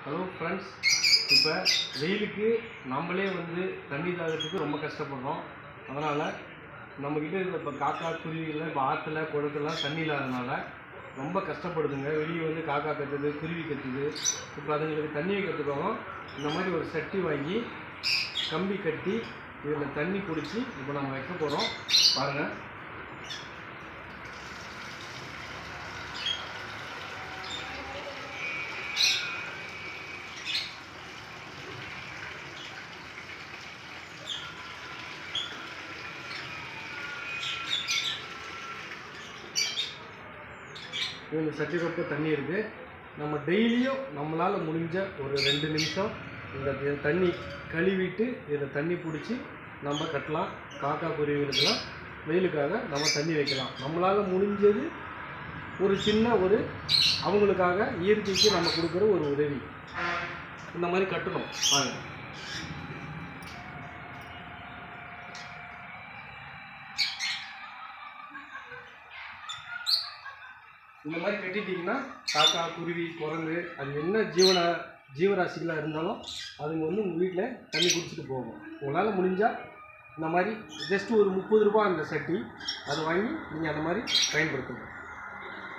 Hello friends, இப்போ வெயிலுக்கு நம்மளே தண்ணி தாகத்துக்கு ரொம்ப கஷ்டப்படுறோம். அதனால் நம்மக்கிட்ட இருக்க இப்போ காக்கா குருவிகள்லாம் இப்போ ஆற்றுல குளத்துலாம் தண்ணி இல்லாதனால ரொம்ப கஷ்டப்படுதுங்க. வெளியே காக்கா கத்துது, குருவி கத்துது. இப்போ அதுங்களுக்கு தண்ணி வைக்கிறதுக்காக இந்த மாதிரி ஒரு சட்டி வாங்கி கம்பி கட்டி இதில் தண்ணி குடித்து இப்போ நம்ம வைக்க போகிறோம். பாருங்கள். இந்த சட்டி ரொப்ப தண்ணி இருக்குது. நம்ம டெய்லியும் நம்மளால் முடிஞ்ச ஒரு 2 நிமிஷம் இந்த தண்ணி கழுவிட்டு இதில் தண்ணி பிடிச்சி நம்ம கட்டலாம். காக்கா குருவிகளுக்கெல்லாம் வெயிலுக்காக நம்ம தண்ணி வைக்கலாம். நம்மளால் முடிஞ்சது ஒரு சின்ன அவங்களுக்காக இயற்கைக்கு நம்ம கொடுக்குற ஒரு உதவி. இந்த மாதிரி கட்டணும். பாருங்கள். இந்த மாதிரி கட்டிட்டிங்கன்னா காக்கா குருவி குரங்கு அது என்ன ஜீவராசிகளாக இருந்தாலும் அதுங்க உங்கள் வீட்டில் தண்ணி குடிச்சிட்டு போகும். உங்களால் முடிஞ்சால் இந்த மாதிரி ஜஸ்ட்டு ஒரு 30 ரூபா அந்த சட்டி அதை வாங்கி நீங்கள் அந்த மாதிரி பயன்படுத்தணும்.